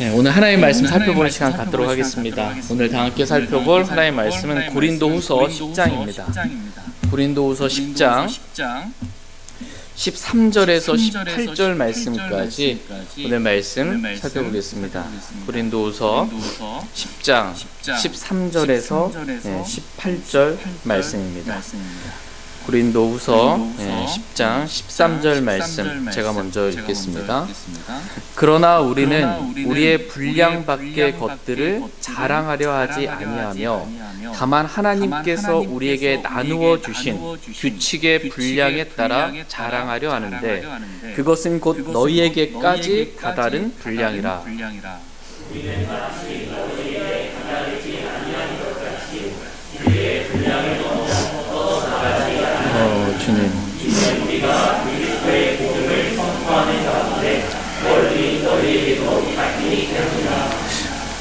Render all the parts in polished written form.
오늘 하나님의 말씀 살펴보는 시간 갖도록 하겠습니다. 오늘 다 함께 살펴볼 하나님의 말씀은 고린도후서 10장입니다. 고린도후서 10장 13절에서 18절 말씀까지 오늘 말씀 살펴보겠습니다. 고린도후서 10장 13절에서 18절 말씀입니다. 고린도후서 10장 13절 말씀 제가 먼저 읽겠습니다. 그러나 우리는 우리의 분량 밖의 것들을 자랑하려 하지 아니하며 다만 하나님께서 우리에게 나누어 주신 규칙의 분량에 따라 자랑하려 하는데 그것은 곧 너희에게까지 다다른 분량이라. 주님, 우리가 그리스도의 복음을 선포하는 가운데 멀리 너희에게도 닿기니 때문이다.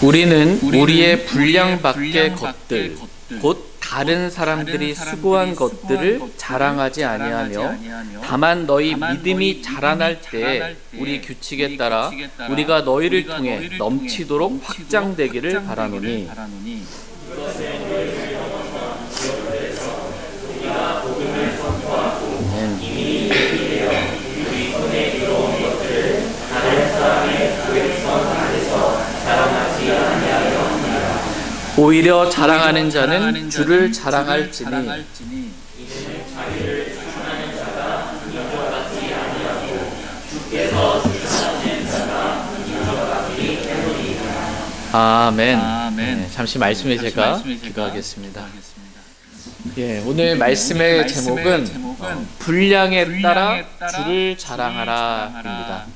우리는 우리의 분량 밖의 것들, 곧 다른 사람들이 수고한 것들을 자랑하지 아니하며 다만 너희 믿음이 자라날 때 우리 규칙에 따라 우리가 너희를 통해 넘치도록 확장되기를 바라노니 오히려 자랑하는 자는 주를 자랑할지니 아멘. 잠시 말씀에 제가 기도하겠습니다. 오늘 말씀의 제목은 분량에 따라 주를 자랑하라입니다.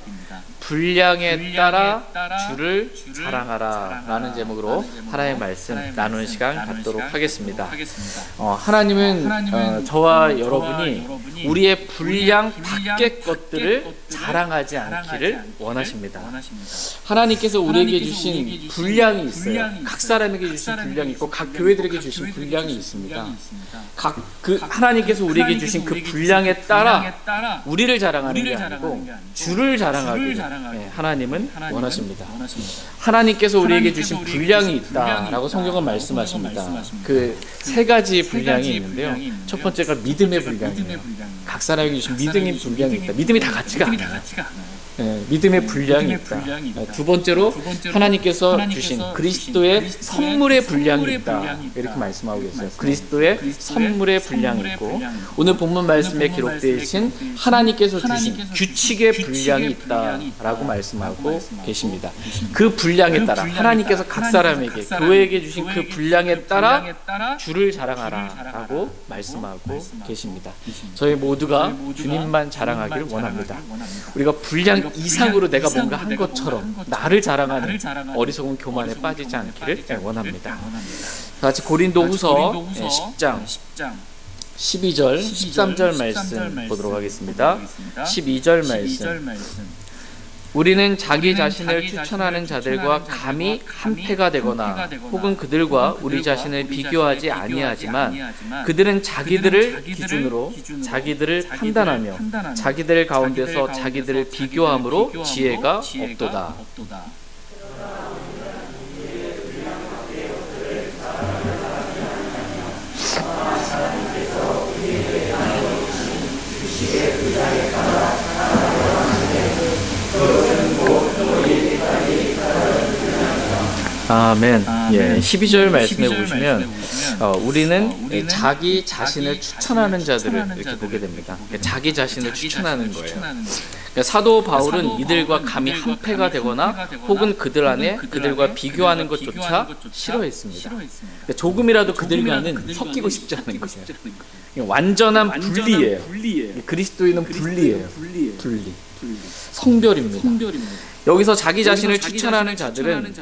분량에 따라 주를 자랑하라 라는 제목으로 하나님의 말씀 나누는 시간 갖도록 하겠습니다. 하나님은 저와 여러분이 우리의 분량 밖의 것들을 자랑하지 않기를 원하십니다. 하나님께서 우리에게 주신 분량이 있어요. 각 사람에게 주신 분량이 있고 각 교회들에게 주신 분량이 있습니다. 하나님께서 우리에게 주신 그 분량에 따라 우리를 자랑하는 게 아니고 주를 자랑하기를 하나님은 원하십니다. 하나님께서 우리에게 주신 분량이 있다라고 성경은 말씀하십니다. 그 세 가지 분량이 있는데요. 첫 번째가 믿음의 분량이에요. 각 사람에게 주신 믿음의 분량이 있다. 믿음이 다 같지가 않아요. 믿음의 분량이 있다. 두 번째로 하나님께서 주신 그리스도의 선물의 분량이 있다. 이렇게 말씀하고 계세요. 그리스도의 선물의 분량이 있고 오늘 본문 말씀에 기록되어 있신 하나님께서 주신 규칙의 분량이 있다라고 말씀하고 계십니다. 그 분량에 따라 하나님께서 각 사람에게 교회에게 주신 그 분량에 따라 주를 자랑하라라고 말씀하고 계십니다. 저희 모두가 주님만 자랑하기를 원합니다. 우리가 분량 이상으로 내가 뭔가 한 것처럼 나를 자랑하는 어리석은 교만에 빠지지 않기를 원합니다. 같이 고린도후서 10장 12절 13절 말씀 보도록 하겠습니다. 12절 말씀 우리는 자기 자신을 추천하는 자들과 감히 한패가 되거나 혹은 그들과 우리 자신을 비교하지 아니하지만 그들은 자기들을 기준으로 자기들을 판단하며 자기들 가운데서 자기들을 비교함으로 지혜가 없도다. 아멘. 12절 말씀해 보시면 우리는 자기 자신을 추천하는 자들을 이렇게 보게 됩니다. 자기 자신을 추천하는 거예요. 사도 바울은 이들과 감히 한패가 되거나 혹은 그들 안에 그들과 비교하는 것조차 싫어했습니다. 조금이라도 그들과는 섞이고 싶지 않은 거예요. 완전한 분리예요. 그리스도인은 분리예요. 분리. 성별입니다. 여기서 자기 자신을 추천하는 자들은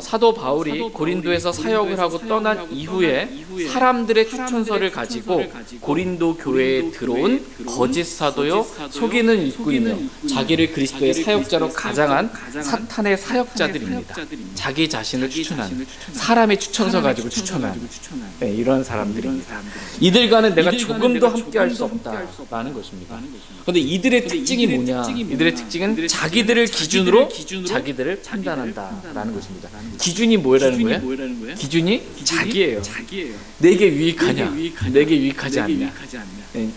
사도 바울이 고린도에서 사역을 하고 떠난 이후에 사람들의 추천서를 가지고 고린도 교회에 들어온 거짓 사도요 속이는 일꾼이며 자기를 그리스도의 사역자로 가장한 사탄의 사역자들입니다. 자기 자신을 추천하는 사람의 추천서 가지고 추천하는 이런 사람들입니다. 이들과는 내가 조금도 함께할 수 없다라는 것입니다. 그런데 이들의 특징이 뭐냐? 이들의 특징은 자기들을 기준으로 자기들을 판단한다라는 것입니다. 기준이 뭐라는 거예요? 기준이 자기예요. 내게 유익하냐, 내게 유익하지 않냐.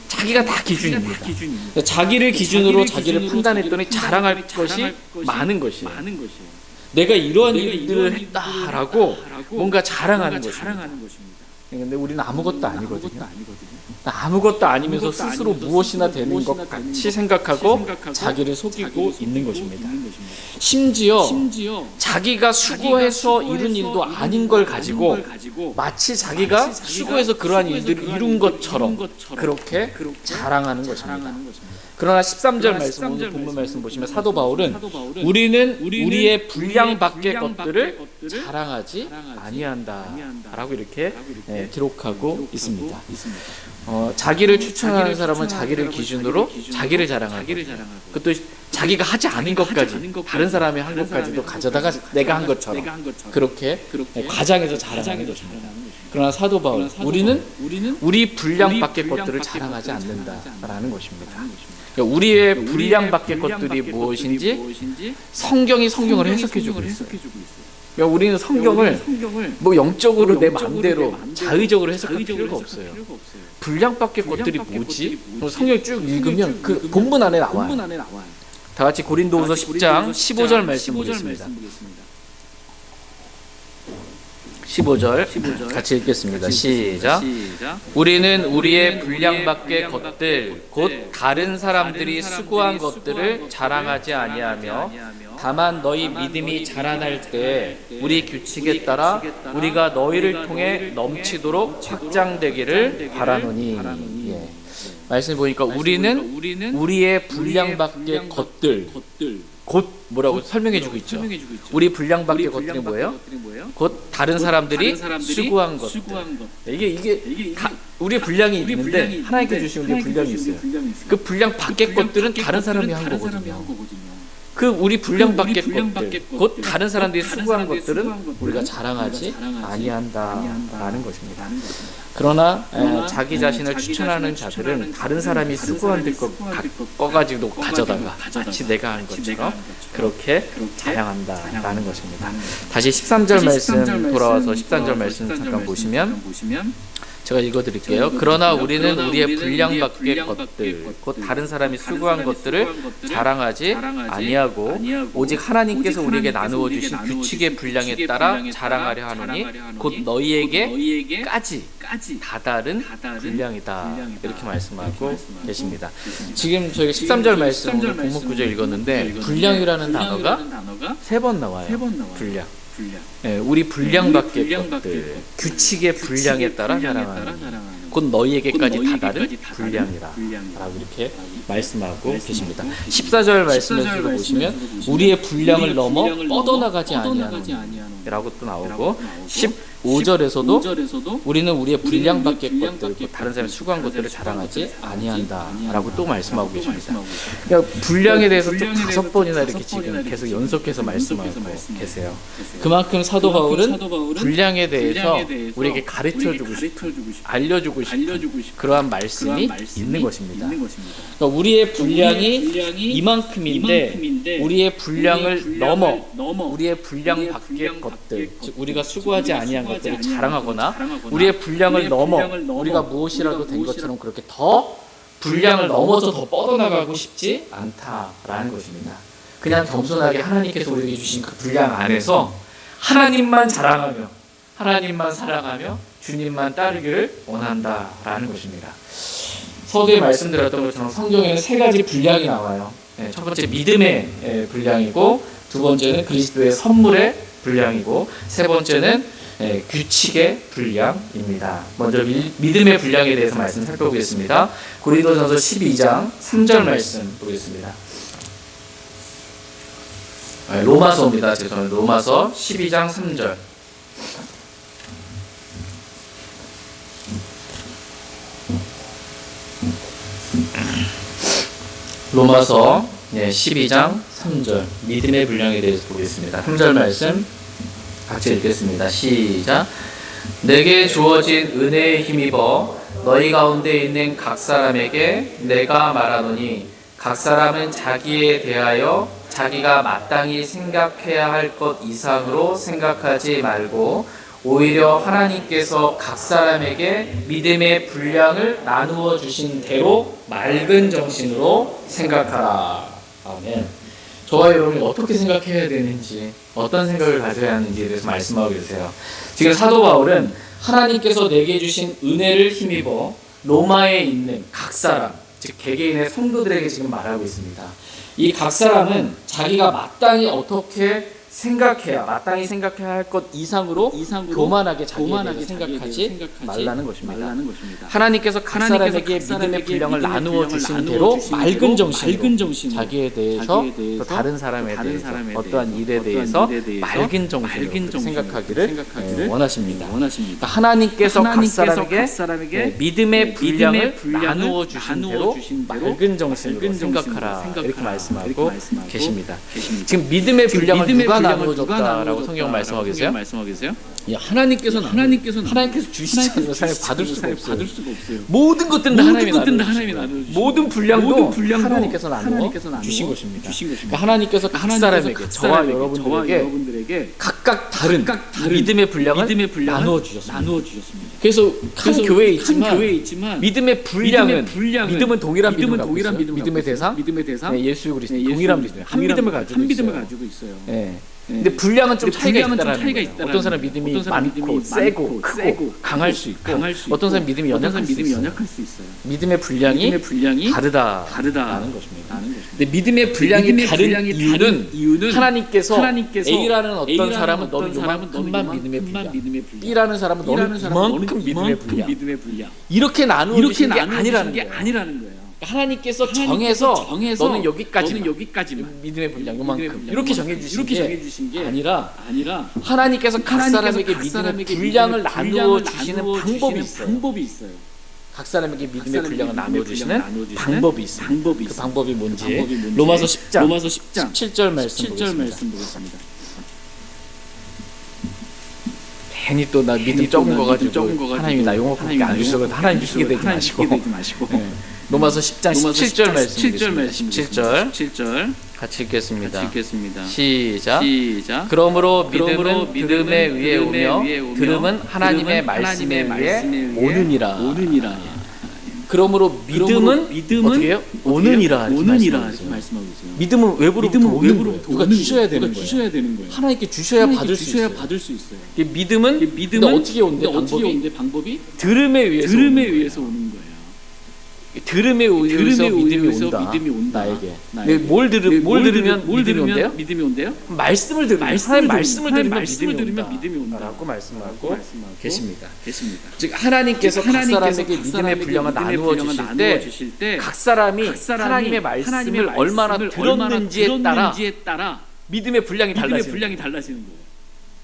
자기가 다 기준입니다. 자기를 기준으로 자기를 판단했더니 자랑할 것이 많은 것이에요. 내가 이러한 일들을 했다라고 뭔가 자랑하는 것입니다. 근데 우리는 아무것도 아니거든요. 아무것도 아니면서 스스로 무엇이나 되는 것 같이 생각하고 자기를 속이고 있는 것입니다. 심지어 자기가 수고해서 이룬 일도 아닌 걸 가지고 마치 자기가 수고해서 그러한 일들을 이룬 것처럼 그렇게 자랑하는 것입니다. 그러나 13절 말씀, 오늘 본문 말씀 보시면 사도 바울은 우리는 우리의 분량 밖의 것들을 자랑하지 아니한다 라고 이렇게 기록하고 있습니다. 자기를 추천하는 사람은 자기를 기준으로 자기를 자랑하고, 그것도 자기가 하지 않은 것까지, 다른 사람이 한 것까지도 가져다가 내가 한 것처럼 그렇게 과장해서 자랑하는 것입니다. 그러나 사도 바울, 우리는 우리 분량 밖의 것들을 자랑하지 않는다라는 것입니다. 그러니까 우리의 분량 밖의 것들이 무엇인지 성경이 성경을 해석해주고 있어요. 그러니까 우리는 성경을 뭐 영적으로 내 마음대로 자의적으로 해석할 필요가 없어요. 분량 밖의 것들이 뭐지? 성경 쭉 읽으면 그 본문 안에 나와요. 다 같이 고린도후서 10장 15절 말씀 보겠습니다. 15절 같이 읽겠습니다. 시작. 우리는 우리의 분량 밖의 것들 곧 다른 사람들이 수고한 것들을 자랑하지 아니하며 다만 너희 믿음이 자라날 때 우리 규칙에 따라 우리가 너희를 통해 넘치도록 확장되기를 바라노니. 말씀 보니까 우리는 우리의 분량 밖의 것들 곧 뭐라고 설명해주고 있죠. 우리 분량 밖의 것들이 뭐예요? 곧 다른 사람들이 수고한 것들. 이게 다 우리의 분량이 있는데 하나님께 주신 우리의 분량이 있어요. 그 분량 밖의 것들은 다른 사람이 한 거거든요. 그 우리 분량 밖의 것들, 곧 다른 사람들이 수고한 것들은 우리가 자랑하지 아니한다라는 것입니다. 그러나 자기 자신을 추천하는 자들은 다른 사람이 수고한 것 가지고 가져다가 마치 내가 한 것처럼 그렇게 자랑한다라는 것입니다. 다시 13절 말씀 돌아와서 13절 말씀 잠깐 보시면 제가 읽어드릴게요. 그러나 우리는 우리의 분량 밖의 것들, 곧 다른 사람이 수고한 것들을 자랑하지 아니하고 오직 하나님께서 우리에게 나누어 주신 규칙의 분량에 따라 자랑하려 하노니 곧 너희에게까지 다다른 분량이다. 이렇게 말씀하고 계십니다. 지금 저희가 13절 말씀 본문 구절 읽었는데 분량이라는 단어가 3번 나와요. 분량. 우리 분량 밖의 것들, 규칙의 분량에 따라 자랑하는 곧 너희에게까지 다다른 분량이라 라고 이렇게 말씀하고 계십니다. 14절 말씀에서 보시면 우리의 분량을 넘어 뻗어나가지 아니하노니 라고 또 나오고 15절에서도 우리는 우리의 분량 밖의 것들, 다른 사람이 수고한 것들을 자랑하지 아니한다 라고 또 말씀하고 계십니다. 그러니까 분량에 대해서 좀 5번이나 이렇게 지금 계속 연속해서 말씀하고 계세요. 그만큼 사도 바울은 분량에 대해서 우리에게 가르쳐주고 싶은, 알려주고 싶은 그러한 말씀이 있는 것입니다. 그러니까 우리의 분량이 이만큼인데 우리의 분량을 넘어 우리의 분량 밖의 것들, 즉 우리가 수고하지 아니한 것들을 자랑하거나 우리의 분량을 넘어 우리가 무엇이라도 된 것처럼 그렇게 더 분량을 넘어서 더 뻗어나가고 싶지 않다라는 것입니다. 그냥 겸손하게 하나님께서 우리에게 주신 그 분량 안에서 하나님만 자랑하며 하나님만 사랑하며 주님만 따르기를 원한다라는 것입니다. 서두에 말씀드렸던 것처럼 성경에는 3가지 분량이 나와요. 첫 번째 믿음의 분량이고, 두 번째는 그리스도의 선물의 분량이고, 세 번째는 규칙의 분량입니다. 먼저 믿음의 분량에 대해서 말씀 살펴보겠습니다. 고린도전서 12장 3절 말씀 보겠습니다. 로마서입니다. 죄송합니다. 로마서 12장 3절. 로마서 12장 3절 믿음의 분량에 대해서 보겠습니다. 3절 말씀 같이 읽겠습니다. 시작. 내게 주어진 은혜에 힘입어 너희 가운데 있는 각 사람에게 내가 말하노니 각 사람은 자기에 대하여 자기가 마땅히 생각해야 할 것 이상으로 생각하지 말고 오히려 하나님께서 각 사람에게 믿음의 분량을 나누어 주신 대로 맑은 정신으로 생각하라. 아멘. 저와 여러분이 어떻게 생각해야 되는지, 어떤 생각을 가져야 하는지에 대해서 말씀하고 계세요. 지금 사도 바울은 하나님께서 내게 주신 은혜를 힘입어 로마에 있는 각 사람, 즉 개개인의 성도들에게 지금 말하고 있습니다. 이 각 사람은 자기가 마땅히 어떻게 마땅히 생각해야 할 것 이상으로 교만하게 자기에 대해서 생각하지 말라는 것입니다. 하나님께서 각 사람에게 믿음의 분량을 나누어 주신 대로 맑은 정신으로 자기에 대해서 또 다른 사람에 대해서 어떠한 일에 대해서 맑은 정신으로 생각하기를 원하십니다. 그러니까 하나님께서 각 사람에게 믿음의 분량을 나누어 주신 대로 맑은 정신으로 생각하라, 이렇게 말씀하고 계십니다. 지금 믿음의 분량을 누가 나누어줬다라고 성경 말씀하고 계세요? 하나님께서 주시지 않으면 사람이 받을 수가 없어요. 모든 것들은 다 하나님이 나누어주시고 모든 분량도 하나님께서 나누어 주신 것입니다. 그러니까 하나님께서 각 사람에게, 저와 여러분들에게 각각 다른 믿음의 분량을 나누어 주셨습니다. 그래서 한 교회에 있지만 믿음의 분량은, 믿음은 동일한 믿음을 갖고 있어요. 믿음의 대상, 예수 그리스도, 동일한 믿음, 한 믿음을 가지고 있어요. 근데 분량은 좀 차이가 있다라는 거예요. 어떤 사람 믿음이 많고 세고 크고 강할 수 있고, 어떤 사람 믿음이 연약할 수 있어요. 믿음의 분량이 다르다는 것입니다. 근데 믿음의 분량이 다른 이유는 하나님께서 A라는 어떤 사람은 너는 요만큼만 믿음의 분량, B라는 사람은 너는 이만큼 믿음의 분량, 이렇게 나누어 주신 게 아니라는 거예요. 하나님께서 정해서 너는 여기까지만 믿음의 분량 요만큼 이렇게 정해주신 게 아니라 하나님께서 각 사람에게 믿음의 분량을 나누어 주시는 방법이 있어요. 각 사람에게 믿음의 분량을 나누어 주시는 방법이 있어요. 그 방법이 뭔지 로마서 10장 17절 말씀 보겠습니다. 괜히 또 나 믿음 적은 거 가지고 하나님이 나 용어밖에 안 주셔서 하나님 주시게 되지 마시고 로마서 10장 17절 말씀입니다. 17절 같이 읽겠습니다. 시작. 그러므로 믿음은 믿음에 의해 오며 들음은 하나님의 말씀에 의해 오느니라. 그러므로 믿음은 어떻게 해요? 오느니라. 믿음은 외부로부터 오는 거예요. 누가 주셔야 되는 거예요. 하나님께 주셔야 받을 수 있어요. 믿음은 어떻게 오는데 방법이 들음에 의해서 오는 거예요. 들음에 의해서 믿음이 온다. 나에게. 뭘 들으면 믿음이 온대요? 말씀을 들으면, 하나님 말씀을 들으면 믿음이 온다라고 말씀하고 계십니다. 즉 하나님께서 각 사람에게 믿음의 분량을 나누어 주실 때 각 사람이 하나님의 말씀을 얼마나 들었는지에 따라 믿음의 분량이 달라지는 거예요.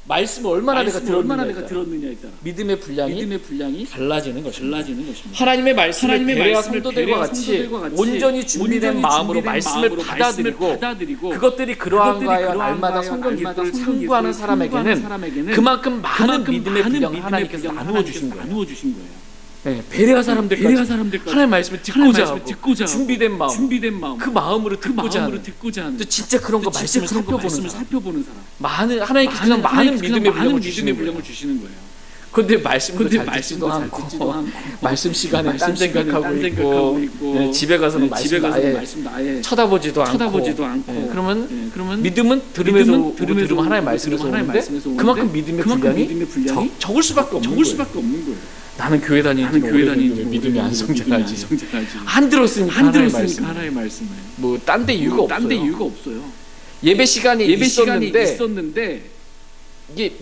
말씀을 얼마나 내가 들었느냐에 따라 믿음의 분량이 달라지는 것입니다. 하나님의 말씀을 베레아 성도들과 같이 온전히 준비된 마음으로 말씀을 받아들이고 그것들이 그러한 거에 날마다 성경 기도를 상고하는 사람에게는 그만큼 많은 믿음의 분량을 하나님께서 나누어 주신 거예요. 베레아 사람들까지 하나님의 말씀을 듣고자 하고 준비된 마음, 그 마음으로 듣고자 하는, 또 진짜 그런 거 말씀을 살펴보는 사람, 많은 하나님께서 그냥 많은 믿음의 분량을 주시는 거예요. 그런데 말씀도 잘 듣지도 않고 말씀 시간에 딴 생각하고 있고 집에 가서는 말씀 아예 쳐다보지도 않고 그러면 믿음은 들으면서 하나님의 말씀에서 오는데 그만큼 믿음의 분량이 적을 수밖에 없는 거예요. 나는 교회 다니는데 믿음이 안 성장하지. 안 들었으니까 하나님의 말씀을. 뭐 딴 데 이유가 없어요. 예배 시간이 있었는데 이게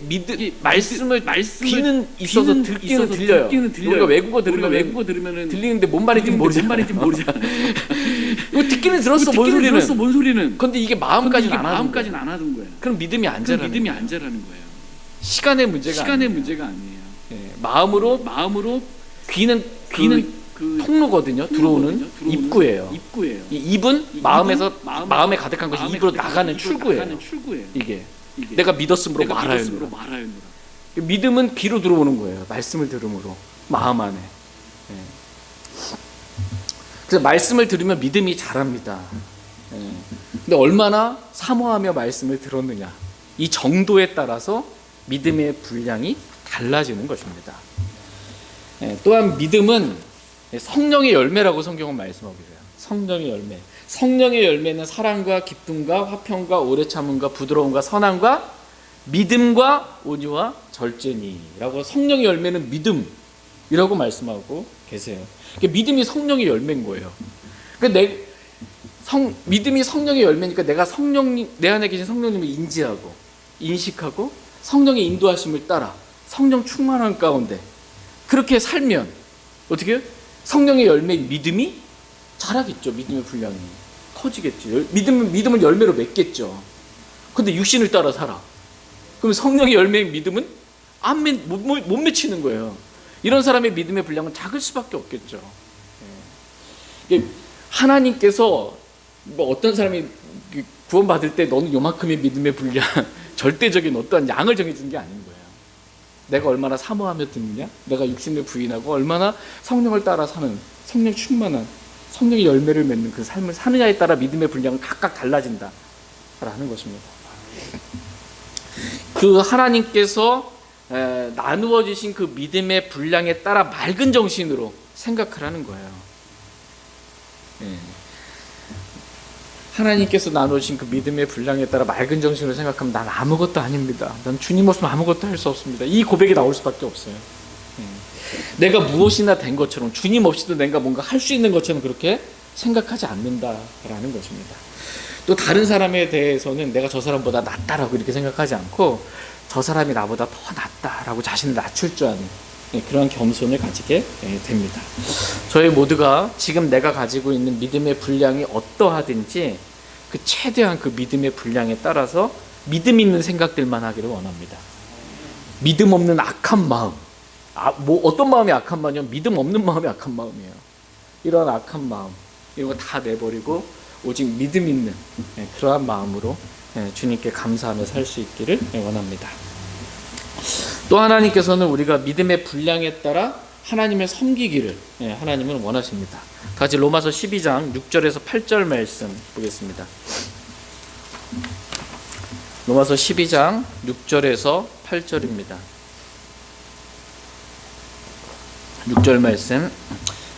말씀을 귀는 있어서 듣기는 들려요. 우리가 외국어 들으면 들리는데 뭔 말인지 모르잖아요. 이거 듣기는 들었어. 뭔 소리는. 근데 이게 마음까지는 안 하는 거예요. 그럼 믿음이 안 자라는 거예요. 시간의 문제가 아니에요. 마음으로 귀는 그 통로거든요. 들어오는 입구예요. 이 입은 마음에 가득한 것이 입으로 나가는 출구예요. 이게 내가 믿었으므로 말하였노라. 믿음은 귀로 들어오는 거예요. 말씀을 들음으로 마음 안에. 그래서 말씀을 들으면 믿음이 자랍니다. 근데 얼마나 사모하며 말씀을 들었느냐, 이 정도에 따라서 믿음의 분량이 달라지는 것입니다. 또한 믿음은 성령의 열매라고 성경은 말씀하고 있어요. 성령의 열매. 성령의 열매는 사랑과 기쁨과 화평과 오래 참음과 부드러움과 선함과 믿음과 온유와 절제니라고, 성령의 열매는 믿음이라고 말씀하고 계세요. 그러니까 믿음이 성령의 열매인 거예요. 그러니까 믿음이 성령의 열매니까 내가 내 안에 계신 성령님을 인지하고 인식하고 성령의 인도하심을 따라 성령 충만한 가운데 그렇게 살면 어떻게 해요? 성령의 열매인 믿음이 자라겠죠. 믿음의 분량이 커지겠죠. 믿음은 열매로 맺겠죠. 근데 육신을 따라 살아. 그럼 성령의 열매인 믿음은 못 맺히는 거예요. 이런 사람의 믿음의 분량은 작을 수밖에 없겠죠. 하나님께서 어떤 사람이 구원받을 때 너는 요만큼의 믿음의 분량, 절대적인 어떠한 양을 정해준 게 아닌 거예요. 내가 얼마나 사모하며 듣느냐, 내가 육신을 부인하고 얼마나 성령을 따라 사는, 성령 충만한 성령의 열매를 맺는 그 삶을 사느냐에 따라 믿음의 분량은 각각 달라진다라는 것입니다. 그 하나님께서 나누어 주신 그 믿음의 분량에 따라 맑은 정신으로 생각하라는 거예요. 하나님께서 나누신 그 믿음의 분량에 따라 맑은 정신으로 생각하면 난 아무것도 아닙니다. 난 주님 없으면 아무것도 할 수 없습니다. 이 고백이 나올 수밖에 없어요. 내가 무엇이나 된 것처럼, 주님 없이도 내가 뭔가 할 수 있는 것처럼 그렇게 생각하지 않는다라는 것입니다. 또 다른 사람에 대해서는 내가 저 사람보다 낫다라고 이렇게 생각하지 않고 저 사람이 나보다 더 낫다라고 자신을 낮출 줄 아는 그런 겸손을 가지게 됩니다. 저희 모두가 지금 내가 가지고 있는 믿음의 분량이 어떠하든지 그 최대한 그 믿음의 분량에 따라서 믿음 있는 생각들만 하기를 원합니다. 믿음 없는 악한 마음, 어떤 마음이 악한 마음이냐면 믿음 없는 마음이 악한 마음이에요. 이런 악한 마음, 이런 거 다 내버리고 오직 믿음 있는 그러한 마음으로 주님께 감사하며 살 수 있기를 원합니다. 또 하나님께서는 우리가 믿음의 분량에 따라 하나님을 섬기기를 하나님은 원하십니다. 다시 로마서 12장 6절에서 8절 말씀 보겠습니다. 로마서 12장 6절에서 8절입니다. 6절 말씀.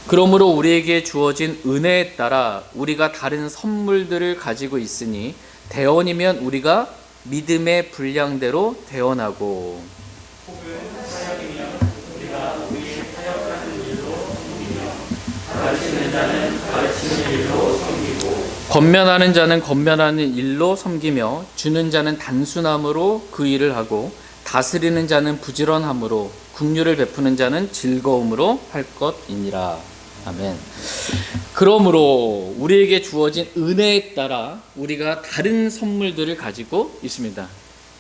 그러므로 우리에게 주어진 은혜에 따라 우리가 다른 선물들을 가지고 있으니 대언이면 우리가 믿음의 분량대로 대언하고, 권면하는 자는 권면하는 일로 섬기며, 주는 자는 단순함으로 그 일을 하고, 다스리는 자는 부지런함으로, 긍휼을 베푸는 자는 즐거움으로 할 것이니라. 아멘. 그러므로 우리에게 주어진 은혜에 따라 우리가 다른 선물들을 가지고 있습니다.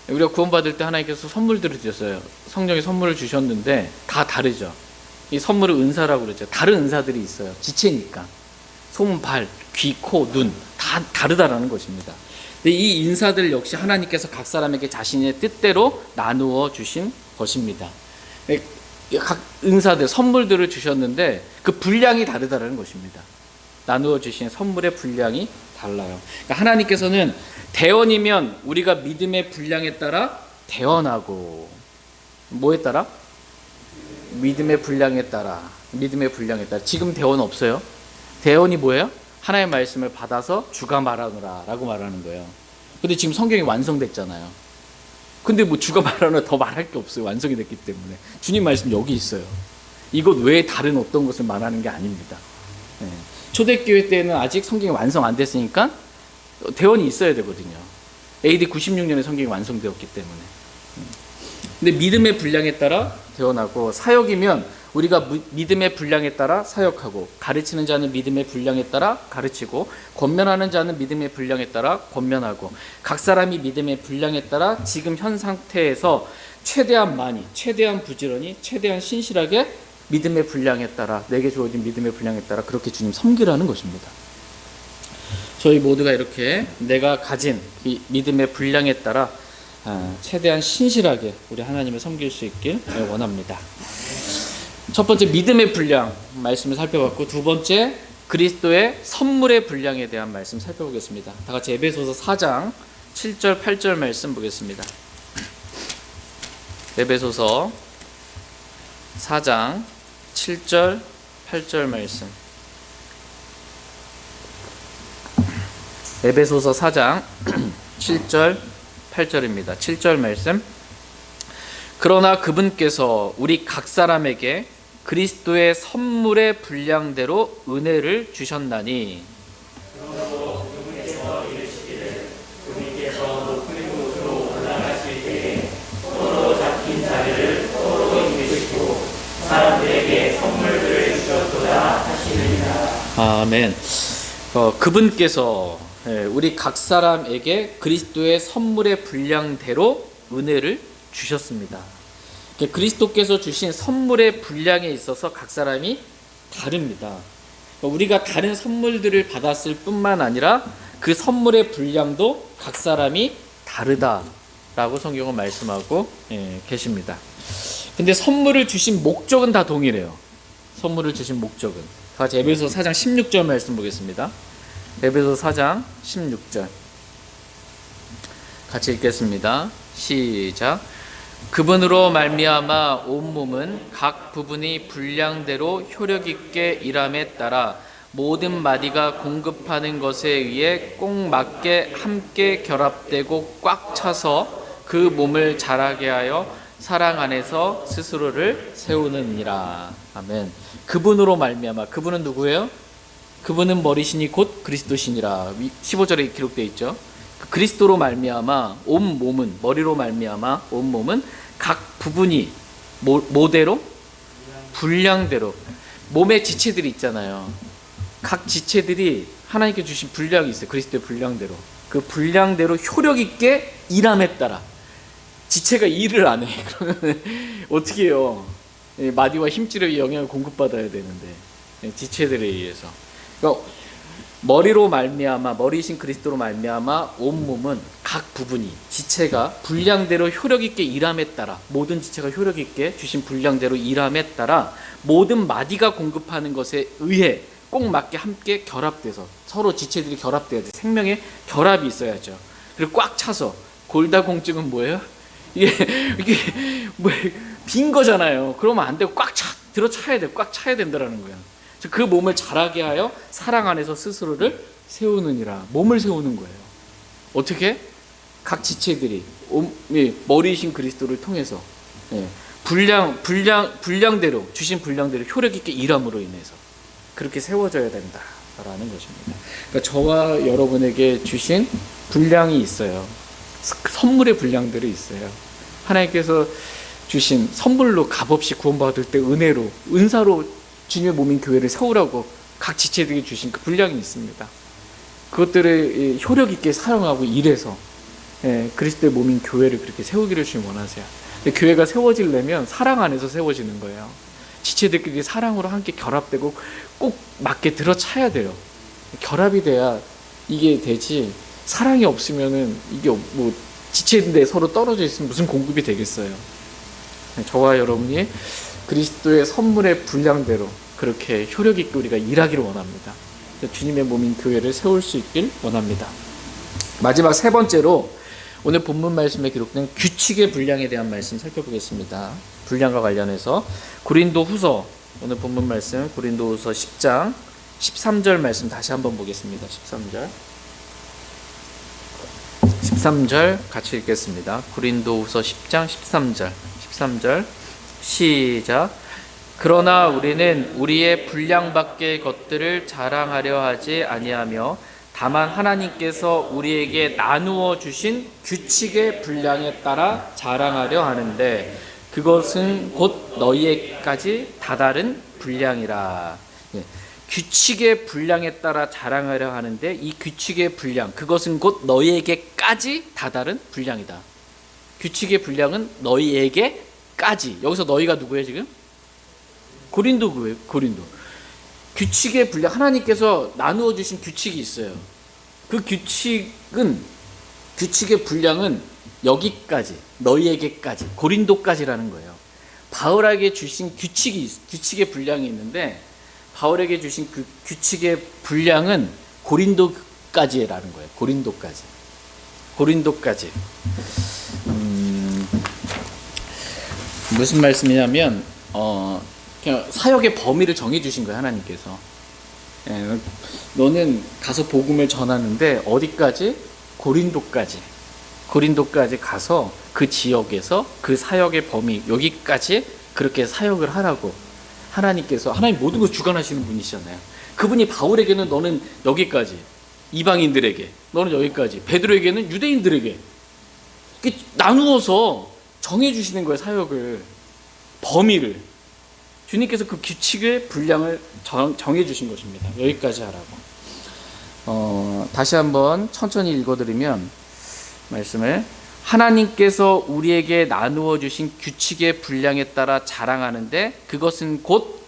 우리가 구원받을 때 하나님께서 선물들을 주셨어요. 성령의 선물을 주셨는데 다 다르죠. 이 선물을 은사라고 그러죠. 다른 은사들이 있어요. 지체니까. 손, 발, 귀, 코, 눈 다 다르다라는 것입니다. 근데 이 인사들 역시 하나님께서 각 사람에게 자신의 뜻대로 나누어 주신 것입니다. 각 은사들, 선물들을 주셨는데 그 분량이 다르다는 것입니다. 나누어 주신 선물의 분량이 달라요. 그러니까 하나님께서는 대언이면 우리가 믿음의 분량에 따라 대언하고, 뭐에 따라? 믿음의 분량에 따라. 지금 대언 없어요. 대언이 뭐예요? 하나님의 말씀을 받아서 주가 말하노라 라고 말하는 거예요. 근데 지금 성경이 완성됐잖아요. 근데 뭐 주가 말하노라 더 말할 게 없어요. 완성이 됐기 때문에. 주님 말씀 여기 있어요. 이것 외에 다른 어떤 것을 말하는 게 아닙니다. 초대교회 때는 아직 성경이 완성 안 됐으니까 대언이 있어야 되거든요. AD 96년에 성경이 완성되었기 때문에. 근데 믿음의 분량에 따라 대언하고, 사역이면 우리가 믿음의 분량에 따라 사역하고, 가르치는 자는 믿음의 분량에 따라 가르치고, 권면하는 자는 믿음의 분량에 따라 권면하고, 각 사람이 믿음의 분량에 따라 지금 현 상태에서 최대한 많이, 최대한 부지런히, 최대한 신실하게 믿음의 분량에 따라, 내게 주어진 믿음의 분량에 따라 그렇게 주님 섬기라는 것입니다. 저희 모두가 이렇게 내가 가진 이 믿음의 분량에 따라 최대한 신실하게 우리 하나님을 섬길 수 있길 원합니다. 첫 번째 믿음의 분량 말씀을 살펴봤고, 두 번째 그리스도의 선물의 분량에 대한 말씀 살펴보겠습니다. 다 같이 에베소서 4장 7절 8절 말씀 보겠습니다. 에베소서 4장 7절 8절 말씀. 에베소서 4장 7절 8절입니다. 7절 말씀. 그러나 그분께서 우리 각 사람에게 그리스도의 선물의 분량대로 은혜를 주셨나니 사람들에게 선물들을 주셨도다 하시느니라. 아멘. 그분께서 우리 각 사람에게 그리스도의 선물의 분량대로 은혜를 주셨습니다. 그리스도께서 주신 선물의 분량에 있어서 각 사람이 다릅니다. 우리가 다른 선물들을 받았을 뿐만 아니라 그 선물의 분량도 각 사람이 다르다라고 성경은 말씀하고 계십니다. 근데 선물을 주신 목적은 다 동일해요. 선물을 주신 목적은. 다 같이 에베소서 4장 16절 말씀 보겠습니다. 에베소서 4장 16절 같이 읽겠습니다. 시작. 그분으로 말미암아 온 몸은 각 부분이 분량대로 효력 있게 일함에 따라 모든 마디가 공급하는 것에 의해 꼭 맞게 함께 결합되고 꽉 차서 그 몸을 자라게 하여 사랑 안에서 스스로를 세우느니라. 아멘. 그분으로 말미암아. 그분은 누구예요? 그분은 머리시니 곧 그리스도시니라. 15절에 기록되어 있죠. 그리스도로 말미암아 온 몸은, 머리로 말미암아 온 몸은 각 부분이 뭐대로? 분량대로. 몸의 지체들이 있잖아요. 각 지체들이 하나님께 주신 분량이 있어요. 그리스도의 분량대로. 그 분량대로 효력 있게 일함에 따라. 지체가 일을 안 해. 그러면 어떻게 해요? 마디와 힘줄의 영향을 공급받아야 되는데, 지체들에 의해서. 그러니까 머리로 말미암아, 머리이신 그리스도로 말미암아 온 몸은 각 부분이, 지체가 분량대로 효력 있게 일함에 따라, 모든 지체가 효력 있게 주신 분량대로 일함에 따라 모든 마디가 공급하는 것에 의해 꼭 맞게 함께 결합돼서, 서로 지체들이 결합돼야 돼. 생명의 결합이 있어야죠. 그리고 꽉 차서. 골다공증은 뭐예요? 이게 뭐 빈 거잖아요. 그러면 안 되고 꽉 들어차야 돼. 꽉 차야 된다라는 거야. 그 몸을 자라게 하여 사랑 안에서 스스로를 세우느니라. 몸을 세우는 거예요. 어떻게? 각 지체들이 머리이신 그리스도를 통해서 분량대로, 주신 분량대로 효력 있게 일함으로 인해서 그렇게 세워져야 된다라는 것입니다. 그러니까 저와 여러분에게 주신 분량이 있어요. 선물의 분량들이 있어요. 하나님께서 주신 선물로 값없이 구원받을 때 은혜로, 은사로 주님의 몸인 교회를 세우라고 각 지체들이 주신 그 분량이 있습니다. 그것들을 효력 있게 사용하고 일해서 그리스도의 몸인 교회를 그렇게 세우기를 주님 원하세요. 근데 교회가 세워지려면 사랑 안에서 세워지는 거예요. 지체들끼리 사랑으로 함께 결합되고 꼭 맞게 들어차야 돼요. 결합이 돼야 이게 되지. 사랑이 없으면은 이게 뭐 지체인데 서로 떨어져 있으면 무슨 공급이 되겠어요. 저와 여러분이 그리스도의 선물의 분량대로 그렇게 효력 있게 우리가 일하기를 원합니다. 주님의 몸인 교회를 세울 수 있길 원합니다. 마지막 세 번째로 오늘 본문 말씀에 기록된 규칙의 분량에 대한 말씀 살펴보겠습니다. 분량과 관련해서 고린도후서, 오늘 본문 말씀 고린도후서 10장 13절 말씀 다시 한번 보겠습니다. 13절 같이 읽겠습니다. 고린도후서 10장 13절 시작. 그러나 우리는 우리의 분량 밖의 것들을 자랑하려 하지 아니하며 다만 하나님께서 우리에게 나누어 주신 규칙의 분량에 따라 자랑하려 하는데 그것은 곧 너희에게까지 다다른 분량이라. 규칙의 분량에 따라 자랑하려 하는데 이 규칙의 분량, 그것은 곧 너희에게까지 다다른 분량이다. 규칙의 분량은 너희에게까지. 여기서 너희가 누구예요 지금? 고린도 교회, 고린도. 규칙의 분량, 하나님께서 나누어 주신 규칙이 있어요. 그 규칙의 분량은 여기까지, 너희에게까지, 고린도까지라는 거예요. 바울에게 주신 규칙의 분량이 있는데 바울에게 주신 그 규칙의 분량은 고린도까지라는 거예요. 고린도까지. 무슨 말씀이냐면 그냥 사역의 범위를 정해 주신 거예요. 하나님께서. 너는 가서 복음을 전하는데 어디까지? 고린도까지 가서 그 지역에서 그 사역의 범위 여기까지 그렇게 사역을 하라고 하나님 모든 걸 주관하시는 분이시잖아요. 그분이 바울에게는 너는 여기까지, 이방인들에게 너는 여기까지, 베드로에게는 유대인들에게 나누어서 정해주시는 거예요. 사역을, 범위를. 주님께서 그 규칙의 분량을 정해주신 것입니다. 여기까지 하라고. 다시 한번 천천히 읽어드리면 말씀을, 하나님께서 우리에게 나누어 주신 규칙의 분량에 따라 자랑하는데 그것은 곧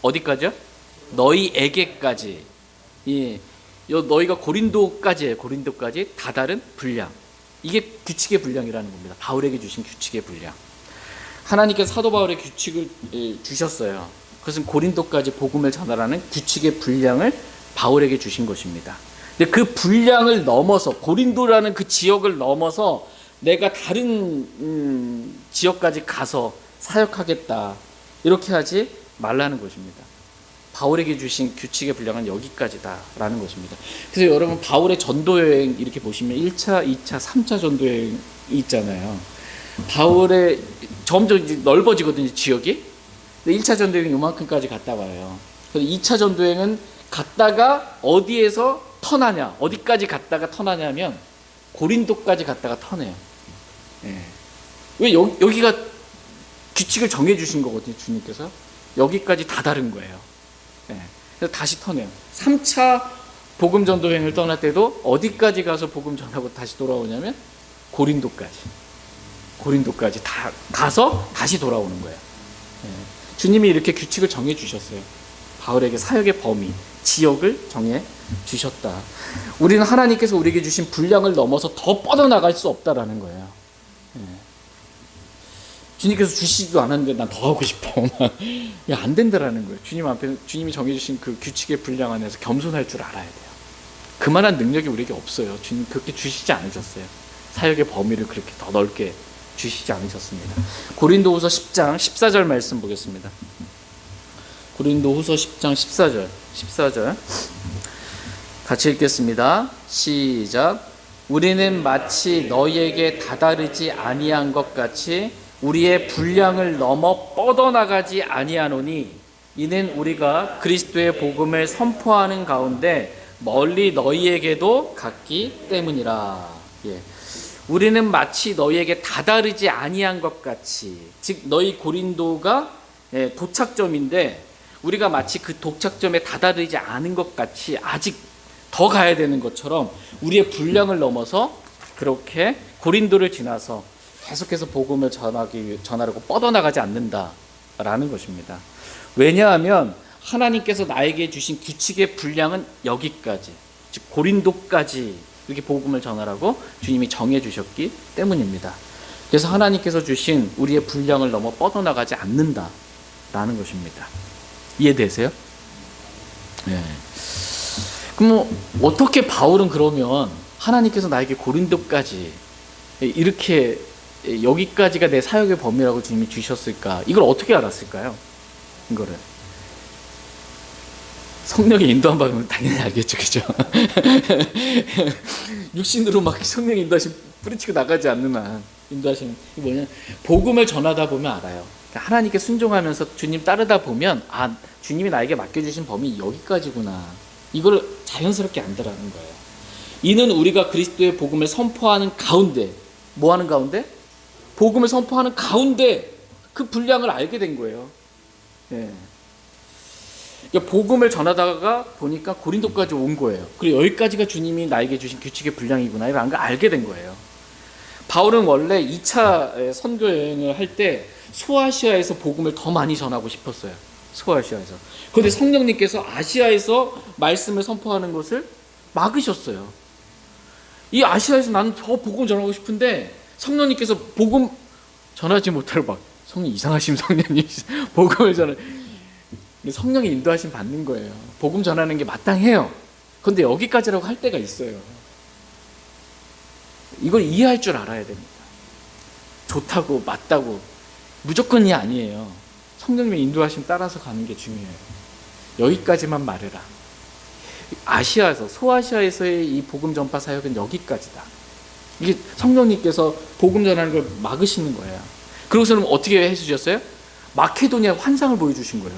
어디까지요? 너희에게까지. 너희가 고린도까지예요. 고린도까지 다다른 분량. 이게 규칙의 분량이라는 겁니다. 바울에게 주신 규칙의 분량. 하나님께서 사도 바울의 규칙을 주셨어요. 그것은 고린도까지 복음을 전하라는 규칙의 분량을 바울에게 주신 것입니다. 근데 그 분량을 넘어서, 고린도라는 그 지역을 넘어서 내가 다른 지역까지 가서 사역하겠다, 이렇게 하지 말라는 것입니다. 바울에게 주신 규칙의 분량은 여기까지다라는 것입니다. 그래서 여러분, 바울의 전도여행 이렇게 보시면 1차, 2차, 3차 전도여행이 있잖아요. 바울의 점점 이제 넓어지거든요, 지역이. 근데 1차 전도여행은 요만큼까지 갔다 와요. 그래서 2차 전도여행은 갔다가 어디에서 터나냐, 어디까지 갔다가 터나냐면 고린도까지 갔다가 터네요. 왜 여기가 규칙을 정해주신 거거든요. 주님께서 여기까지 다 다른 거예요. 그래서 다시 터네요. 3차 복음 전도여행을 떠날 때도 어디까지 가서 복음 전하고 다시 돌아오냐면 고린도까지 다 가서 다시 돌아오는 거예요. 주님이 이렇게 규칙을 정해 주셨어요. 바울에게 사역의 범위, 지역을 정해 주셨다. 우리는 하나님께서 우리에게 주신 분량을 넘어서 더 뻗어나갈 수 없다라는 거예요. 주님께서 주시지도 않았는데 난 더 하고 싶어. 안 된다라는 거예요. 주님 앞에 주님이 정해주신 그 규칙의 분량 안에서 겸손할 줄 알아야 돼요. 그만한 능력이 우리에게 없어요. 주님 그렇게 주시지 않으셨어요. 사역의 범위를 그렇게 더 넓게 주시지 않으셨습니다. 고린도후서 10장 14절 말씀 보겠습니다. 고린도후서 10장 14절 같이 읽겠습니다. 시작. 우리는 마치 너희에게 다다르지 아니한 것 같이 우리의 분량을 넘어 뻗어나가지 아니하노니 이는 우리가 그리스도의 복음을 선포하는 가운데 멀리 너희에게도 갔기 때문이라. 우리는 마치 너희에게 다다르지 아니한 것 같이, 즉 너희 고린도가 도착점인데 우리가 마치 그 도착점에 다다르지 않은 것 같이 아직 더 가야 되는 것처럼 우리의 분량을 넘어서 그렇게 고린도를 지나서 계속해서 복음을 전하려고 뻗어나가지 않는다라는 것입니다. 왜냐하면 하나님께서 나에게 주신 규칙의 분량은 여기까지, 즉 고린도까지 이렇게 복음을 전하라고 주님이 정해 주셨기 때문입니다. 그래서 하나님께서 주신 우리의 분량을 넘어 뻗어나가지 않는다라는 것입니다. 이해되세요? 그럼 어떻게 바울은 그러면 하나님께서 나에게 고린도까지 이렇게 여기까지가 내 사역의 범위라고 주님이 주셨을까? 이걸 어떻게 알았을까요? 이거를 성령의 인도함 받으면 당연히 알겠죠, 그죠? 육신으로 막 성령의 인도하심 뿌리치고 나가지 않는 한 인도하시는 게 뭐냐? 복음을 전하다 보면 알아요. 하나님께 순종하면서 주님 따르다 보면 주님이 나에게 맡겨주신 범위 여기까지구나. 이걸 자연스럽게 안다라는 거예요. 이는 우리가 그리스도의 복음을 선포하는 가운데, 뭐 하는 가운데? 복음을 선포하는 가운데 그 분량을 알게 된 거예요. 그러니까 복음을 전하다가 보니까 고린도까지 온 거예요. 그리고 여기까지가 주님이 나에게 주신 규칙의 분량이구나 이걸 알게 된 거예요. 바울은 원래 2차 선교 여행을 할 때 소아시아에서 복음을 더 많이 전하고 싶었어요. 소아시아에서. 그런데 성령님께서 아시아에서 말씀을 선포하는 것을 막으셨어요. 이 아시아에서 나는 더 복음 전하고 싶은데 성령님께서 복음 전하지 못하고 막 성령 이상하신 성령님 복음을 전하 성령의 인도하심 받는 거예요. 복음 전하는 게 마땅해요. 그런데 여기까지라고 할 때가 있어요. 이걸 이해할 줄 알아야 됩니다. 좋다고 맞다고 무조건이 아니에요. 성령님의 인도하심 따라서 가는 게 중요해요. 여기까지만 말해라. 아시아에서, 소아시아에서의 이 복음 전파 사역은 여기까지다. 이게 성령님께서 복음 전하는 걸 막으시는 거예요. 그러고서는 어떻게 해주셨어요? 마케도니아 환상을 보여주신 거예요.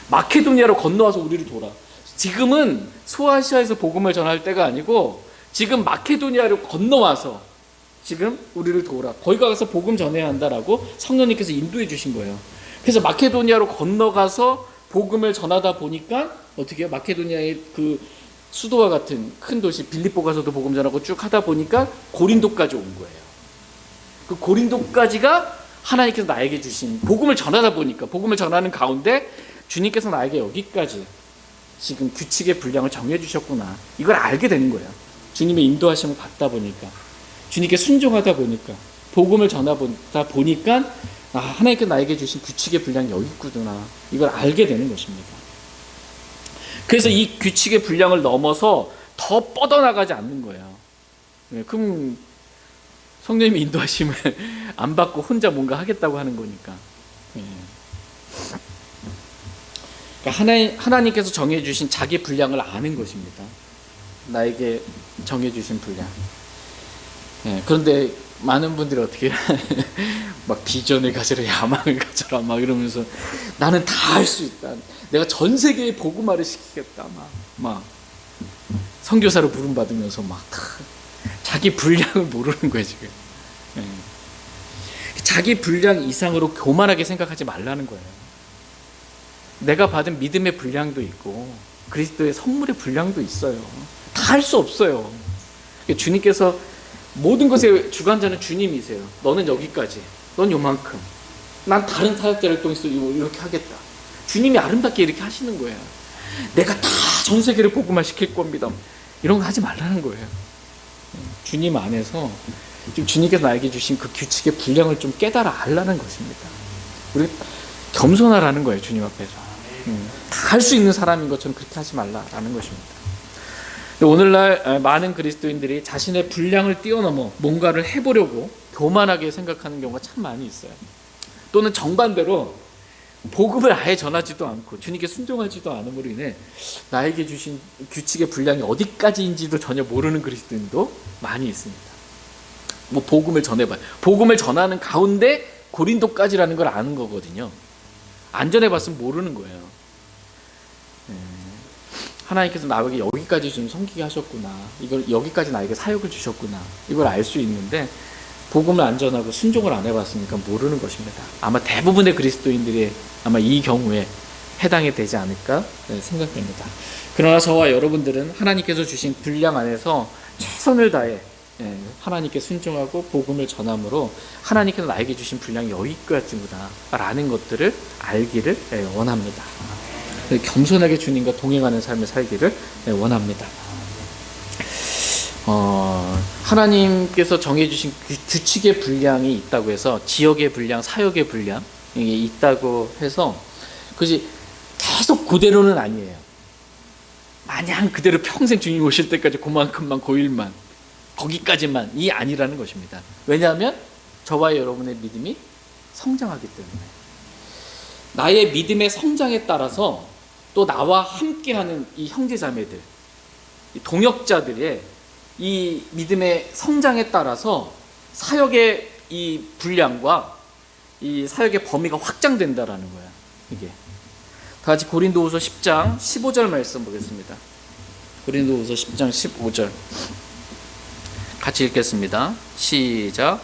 마케도니아로 건너와서 우리를 돌아. 지금은 소아시아에서 복음을 전할 때가 아니고 지금 마케도니아로 건너와서 지금 우리를 도우라. 거기 가서 복음 전해야 한다라고 성령님께서 인도해 주신 거예요. 그래서 마케도니아로 건너가서 복음을 전하다 보니까 어떻게 해요? 마케도니아의 그 수도와 같은 큰 도시 빌립보 가서도 복음 전하고 쭉 하다 보니까 고린도까지 온 거예요. 그 고린도까지가 하나님께서 나에게 주신 복음을 전하다 보니까 복음을 전하는 가운데 주님께서 나에게 여기까지 지금 규칙의 분량을 정해 주셨구나. 이걸 알게 되는 거예요. 주님의 인도하심을 받다 보니까, 주님께 순종하다 보니까, 복음을 전하다 보니까 하나님께서 나에게 주신 규칙의 분량이 여기 있구나. 이걸 알게 되는 것입니다. 그래서 이 규칙의 분량을 넘어서 더 뻗어나가지 않는 거예요. 그럼 성령님의 인도하심을 안 받고 혼자 뭔가 하겠다고 하는 거니까. 그러니까 하나님께서 정해주신 자기 분량을 아는 것입니다. 나에게 정해주신 분량. 그런데 많은 분들이 어떻게 막 비전을 가져라, 야망을 가져라 막 이러면서 나는 다 할 수 있다. 내가 전 세계에 복음화를 시키겠다. 막 선교사로 부름 받으면서 막 다 자기 분량을 모르는 거예요 지금. 자기 분량 이상으로 교만하게 생각하지 말라는 거예요. 내가 받은 믿음의 분량도 있고 그리스도의 선물의 분량도 있어요. 다 할 수 없어요. 주님께서 모든 것의 주관자는 주님이세요. 너는 여기까지, 넌 요만큼, 난 다른 사역자를 통해서 이렇게 하겠다. 주님이 아름답게 이렇게 하시는 거예요. 내가 다 전 세계를 복음화 시킬 겁니다. 이런 거 하지 말라는 거예요. 주님 안에서 좀 주님께서 나에게 주신 그 규칙의 분량을 좀 깨달아 알라는 것입니다. 우리 겸손하라는 거예요. 주님 앞에서 다 할 수 있는 사람인 것처럼 그렇게 하지 말라라는 것입니다. 오늘날 많은 그리스도인들이 자신의 분량을 뛰어넘어 뭔가를 해보려고 교만하게 생각하는 경우가 참 많이 있어요. 또는 정반대로 복음을 아예 전하지도 않고 주님께 순종하지도 않음으로 인해 나에게 주신 규칙의 분량이 어디까지인지도 전혀 모르는 그리스도인도 많이 있습니다. 뭐 복음을 전해봐요. 복음을 전하는 가운데 고린도까지라는 걸 아는 거거든요. 안 전해봤으면 모르는 거예요. 하나님께서 나에게 여기까지 좀 섬기게 하셨구나. 이걸 여기까지 나에게 사역을 주셨구나. 이걸 알 수 있는데 복음을 안 전하고 순종을 안 해봤으니까 모르는 것입니다. 아마 대부분의 그리스도인들이 아마 이 경우에 해당이 되지 않을까 생각됩니다. 그러나 저와 여러분들은 하나님께서 주신 분량 안에서 최선을 다해 하나님께 순종하고 복음을 전함으로 하나님께서 나에게 주신 분량이 여기까지구나 라는 것들을 알기를 원합니다. 겸손하게 주님과 동행하는 삶을 살기를 원합니다. 하나님께서 정해주신 규칙의 분량이 있다고 해서 지역의 분량, 사역의 분량이 있다고 해서 그것이 계속 그대로는 아니에요. 마냥 그대로 평생 주님 오실 때까지 그만큼만 고일만 거기까지만이 아니라는 것입니다. 왜냐하면 저와 여러분의 믿음이 성장하기 때문에 나의 믿음의 성장에 따라서 또 나와 함께하는 이 형제자매들, 이 동역자들의 이 믿음의 성장에 따라서 사역의 이 분량과 이 사역의 범위가 확장된다라는 거야. 이게 다 같이 고린도후서 10장 15절 말씀 보겠습니다. 고린도후서 10장 15절 같이 읽겠습니다. 시작.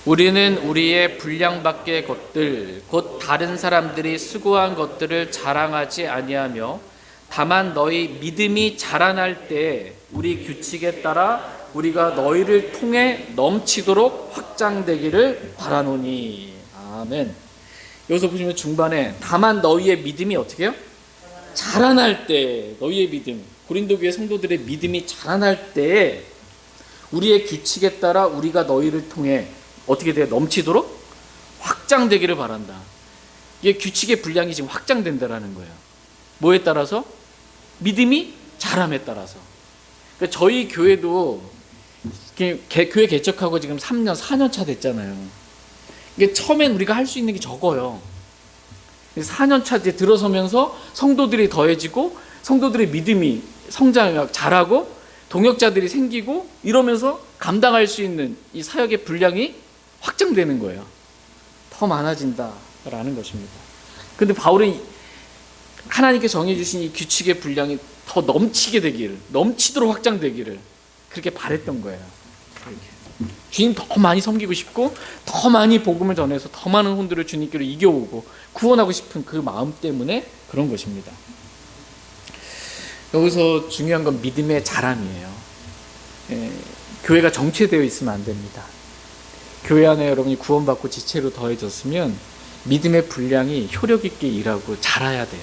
우리는 우리의 분량 밖의 것들 곧 다른 사람들이 수고한 것들을 자랑하지 아니하며 다만 너희 믿음이 자라날 때 우리 규칙에 따라 우리가 너희를 통해 넘치도록 확장되기를 바라노니. 아멘. 여기서 보시면 중반에 다만 너희의 믿음이 어떻게 해요? 자라날 때, 너희의 믿음, 고린도 교회 성도들의 믿음이 자라날 때 우리의 규칙에 따라 우리가 너희를 통해 어떻게 돼요? 넘치도록 확장되기를 바란다. 이게 규칙의 분량이 지금 확장된다라는 거예요. 뭐에 따라서? 믿음이 자람에 따라서. 그러니까 저희 교회도 교회 개척하고 지금 3년, 4년 차 됐잖아요. 이게 처음엔 우리가 할 수 있는 게 적어요. 4년 차 이제 들어서면서 성도들이 더해지고 성도들의 믿음이 성장 잘하고 동역자들이 생기고 이러면서 감당할 수 있는 이 사역의 분량이 확장되는 거예요. 더 많아진다라는 것입니다. 근데 바울은 하나님께 정해주신 이 규칙의 분량이 더 넘치게 되기를, 넘치도록 확장되기를 그렇게 바랬던 거예요. 이렇게. 주님 더 많이 섬기고 싶고 더 많이 복음을 전해서 더 많은 혼들을 주님께로 이겨오고 구원하고 싶은 그 마음 때문에 그런 것입니다. 여기서 중요한 건 믿음의 자람이에요. 교회가 정체되어 있으면 안 됩니다. 교회 안에 여러분이 구원받고 지체로 더해졌으면 믿음의 분량이 효력 있게 일하고 자라야 돼요.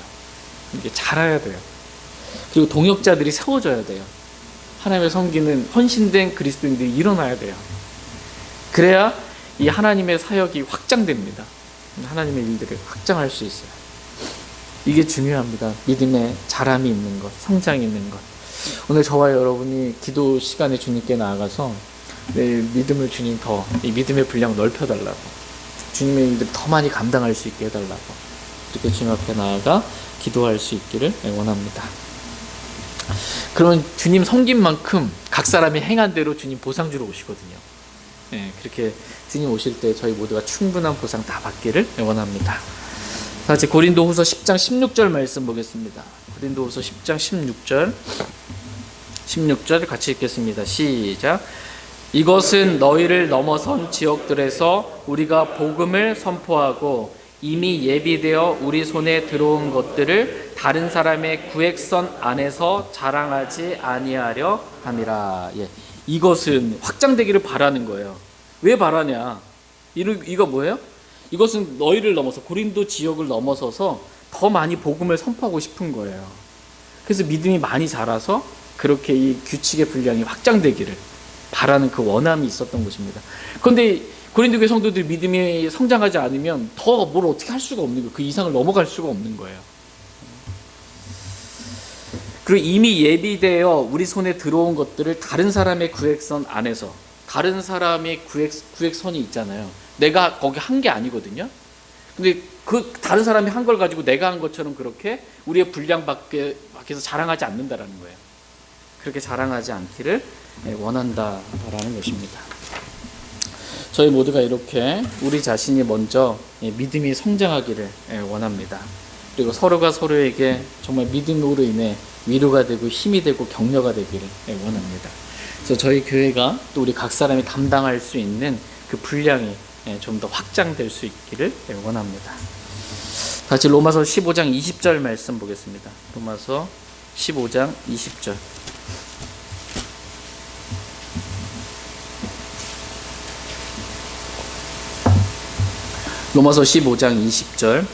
이게 자라야 돼요. 그리고 동역자들이 세워져야 돼요. 하나님의 섬기는 헌신된 그리스도인들이 일어나야 돼요. 그래야 이 하나님의 사역이 확장됩니다. 하나님의 일들을 확장할 수 있어요. 이게 중요합니다. 믿음의 자람이 있는 것, 성장이 있는 것. 오늘 저와 여러분이 기도 시간에 주님께 나아가서 내 믿음을 주님 더, 이 믿음의 분량을 넓혀달라고, 주님의 일들을 더 많이 감당할 수 있게 해달라고 이렇게 주님 앞에 나아가 기도할 수 있기를 원합니다. 그러면 주님 섬긴 만큼 각 사람이 행한 대로 주님 보상 주러 오시거든요. 그렇게 주님 오실 때 저희 모두가 충분한 보상 다 받기를 원합니다. 같이 고린도후서 10장 16절 말씀 보겠습니다. 고린도후서 10장 16절 같이 읽겠습니다. 시작. 이것은 너희를 넘어선 지역들에서 우리가 복음을 선포하고 이미 예비되어 우리 손에 들어온 것들을 다른 사람의 구획선 안에서 자랑하지 아니하려 함이라. 이것은 확장되기를 바라는 거예요. 왜 바라냐? 이거 뭐예요? 이것은 너희를 넘어서 고린도 지역을 넘어서서 더 많이 복음을 선포하고 싶은 거예요. 그래서 믿음이 많이 자라서 그렇게 이 규칙의 분량이 확장되기를 바라는 그 원함이 있었던 것입니다. 그런데 고린도 교회 성도들이 믿음이 성장하지 않으면 더 뭘 어떻게 할 수가 없는 거예요. 그 이상을 넘어갈 수가 없는 거예요. 그리고 이미 예비되어 우리 손에 들어온 것들을 다른 사람의 구획선 안에서, 다른 사람의 구획선이 있잖아요. 내가 거기 한 게 아니거든요. 근데 그 다른 사람이 한 걸 가지고 내가 한 것처럼 그렇게 우리의 분량 밖에서 자랑하지 않는다라는 거예요. 그렇게 자랑하지 않기를 원한다라는 것입니다. 저희 모두가 이렇게 우리 자신이 먼저 믿음이 성장하기를 원합니다. 그리고 서로가 서로에게 정말 믿음으로 인해 위로가 되고 힘이 되고 격려가 되기를 원합니다. 그래서 저희 교회가 또 우리 각 사람이 담당할 수 있는 그 분량이 좀 더 확장될 수 있기를 원합니다. 다시 로마서 15장 20절 말씀 보겠습니다. 로마서 15장 20절. 로마서 15장 20절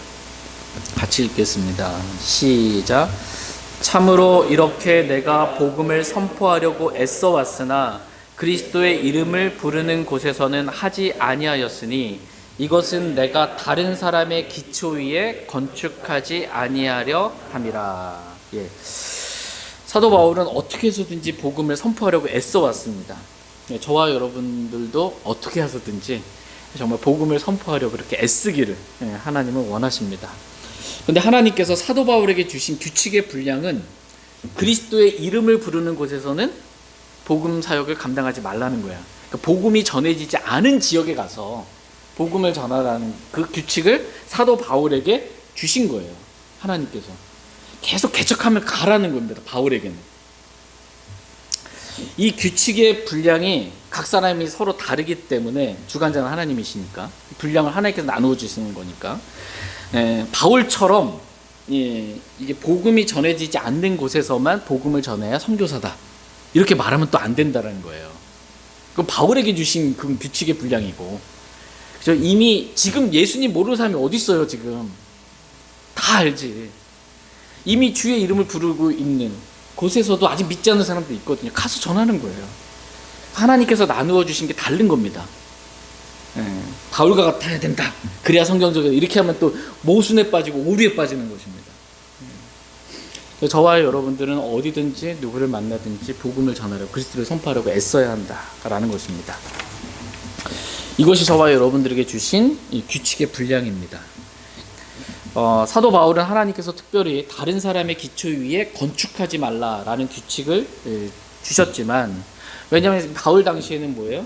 같이 읽겠습니다. 시작. 참으로 이렇게 내가 복음을 선포하려고 애써 왔으나 그리스도의 이름을 부르는 곳에서는 하지 아니하였으니 이것은 내가 다른 사람의 기초 위에 건축하지 아니하려 함이라. 사도 바울은 어떻게 해서든지 복음을 선포하려고 애써 왔습니다. 저와 여러분들도 어떻게 해서든지 정말 복음을 선포하려고 그렇게 애쓰기를 하나님은 원하십니다. 그런데 하나님께서 사도 바울에게 주신 규칙의 분량은 그리스도의 이름을 부르는 곳에서는 복음 사역을 감당하지 말라는 거야. 그러니까 복음이 전해지지 않은 지역에 가서 복음을 전하라는 그 규칙을 사도 바울에게 주신 거예요. 하나님께서 계속 개척하면 가라는 겁니다. 바울에게는. 이 규칙의 분량이 각 사람이 서로 다르기 때문에 주관자는 하나님이시니까 분량을 하나님께서 나누어 주시는 거니까 바울처럼 이게 복음이 전해지지 않는 곳에서만 복음을 전해야 선교사다 이렇게 말하면 또 안 된다는 거예요. 그건 바울에게 주신 그 규칙의 분량이고, 그래서 이미 지금 예수님 모르는 사람이 어디 있어요? 지금 다 알지. 이미 주의 이름을 부르고 있는 곳에서도 아직 믿지 않는 사람도 있거든요. 가서 전하는 거예요. 하나님께서 나누어 주신 게 다른 겁니다. 바울과 같아야 된다. 그래야 성경적이다. 이렇게 하면 또 모순에 빠지고 오류에 빠지는 것입니다. 저와 여러분들은 어디든지 누구를 만나든지 복음을 전하려고, 그리스도를 선포하려고 애써야 한다라는 것입니다. 이것이 저와 여러분들에게 주신 이 규칙의 분량입니다. 사도 바울은 하나님께서 특별히 다른 사람의 기초 위에 건축하지 말라라는 규칙을 주셨지만, 왜냐하면 바울 당시에는 뭐예요?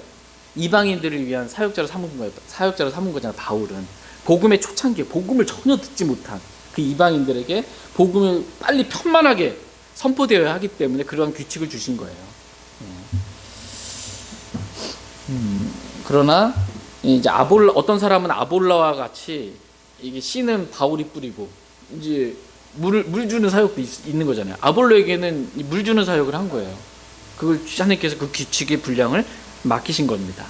이방인들을 위한 사역자로 삼은 거잖아요. 바울은 복음의 초창기에 복음을 전혀 듣지 못한 그 이방인들에게 복음을 빨리 편만하게 선포되어야 하기 때문에 그러한 규칙을 주신 거예요. 그러나 이제 어떤 사람은 아볼라와 같이 이게 씨는 바울이 뿌리고 이제 물 주는 사역도 있는 거잖아요. 아볼로에게는 물 주는 사역을 한 거예요. 그걸 하나님께서 그 규칙의 분량을 맡기신 겁니다.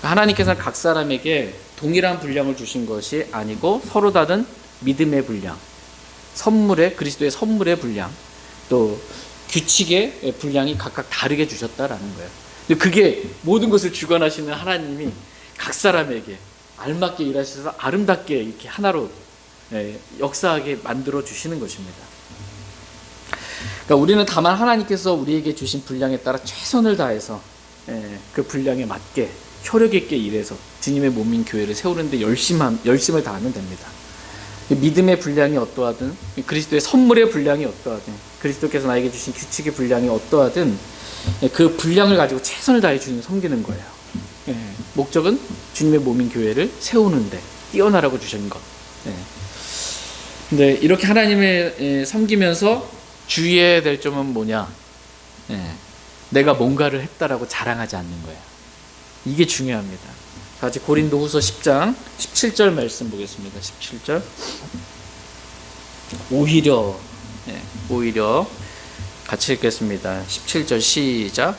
하나님께서는 각 사람에게 동일한 분량을 주신 것이 아니고 서로 다른 믿음의 분량, 그리스도의 선물의 분량, 또 규칙의 분량이 각각 다르게 주셨다라는 거예요. 근데 그게 모든 것을 주관하시는 하나님이 각 사람에게 알맞게 일하셔서 아름답게 이렇게 하나로 역사하게 만들어 주시는 것입니다. 그러니까 우리는 다만 하나님께서 우리에게 주신 분량에 따라 최선을 다해서 그 분량에 맞게 효력 있게 일해서 주님의 몸인 교회를 세우는데 열심을 다하면 됩니다. 믿음의 분량이 어떠하든, 그리스도의 선물의 분량이 어떠하든, 그리스도께서 나에게 주신 규칙의 분량이 어떠하든 그 분량을 가지고 최선을 다해 주님을 섬기는 거예요. 목적은 주님의 몸인 교회를 세우는데 뛰어나라고 주신 것. 근데 이렇게 하나님을 섬기면서 주의해야 될 점은 뭐냐? 내가 뭔가를 했다라고 자랑하지 않는 거예요. 이게 중요합니다. 같이 고린도후서 10장 17절 말씀 보겠습니다. 17절. 오히려 같이 읽겠습니다. 17절 시작.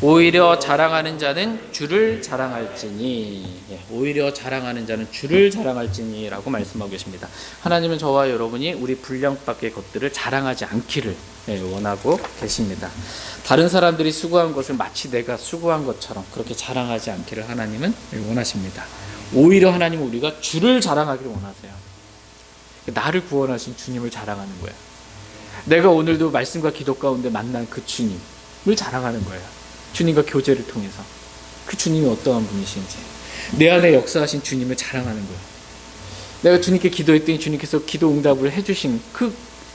오히려 자랑하는 자는 주를 자랑할지니. 오히려 자랑하는 자는 주를 자랑할지니라고 말씀하고 계십니다. 하나님은 저와 여러분이 우리 분량 밖의 것들을 자랑하지 않기를 원하고 계십니다. 다른 사람들이 수고한 것을 마치 내가 수고한 것처럼 그렇게 자랑하지 않기를 하나님은 원하십니다. 오히려 하나님은 우리가 주를 자랑하기를 원하세요. 나를 구원하신 주님을 자랑하는 거예요. 내가 오늘도 말씀과 기도 가운데 만난 그 주님을 자랑하는 거예요. 주님과 교제를 통해서 그 주님이 어떠한 분이신지, 내 안에 역사하신 주님을 자랑하는 거예요. 내가 주님께 기도했더니 주님께서 기도 응답을 해주신 그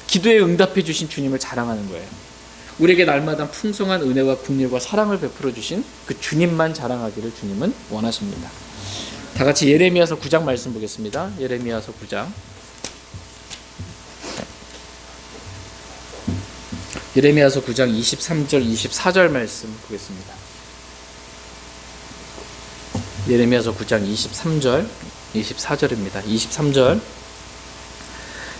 기도에 응답해 주신 주님을 자랑하는 거예요. 우리에게 날마다 풍성한 은혜와 긍휼과 사랑을 베풀어 주신 그 주님만 자랑하기를 주님은 원하십니다. 다 같이 예레미야서 9장 말씀 보겠습니다. 예레미야서 9장. 예레미야서 9장 23절 24절 말씀 보겠습니다. 예레미야서 9장 23절 24절입니다. 23절.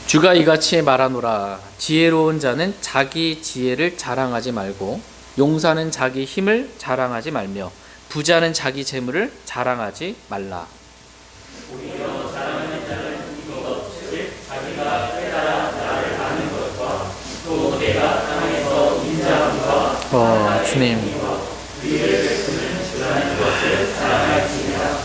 주가 이같이 말하노라. 지혜로운 자는 자기 지혜를 자랑하지 말고, 용사는 자기 힘을 자랑하지 말며, 부자는 자기 재물을 자랑하지 말라. 오히려 자랑하는 자는 이것을 자기가 깨달아 나를 아는 것과 또 내가 땅에서 인자함과 주님 위를 베푸는 주라는 것을 자랑할지니라.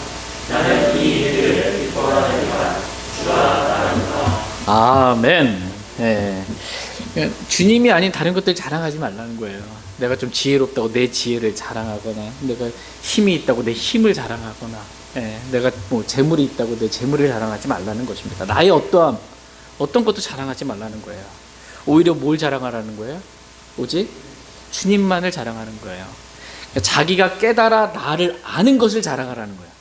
나는 이 일을 기뻐하느니라. 주가 나란다. 아멘. 주님이 아닌 다른 것들 자랑하지 말라는 거예요. 내가 좀 지혜롭다고 내 지혜를 자랑하거나, 내가 힘이 있다고 내 힘을 자랑하거나, 내가 뭐 재물이 있다고 내 재물을 자랑하지 말라는 것입니다. 나의 어떤 것도 자랑하지 말라는 거예요. 오히려 뭘 자랑하라는 거예요? 오직 주님만을 자랑하는 거예요. 그러니까 자기가 깨달아 나를 아는 것을 자랑하라는 거예요.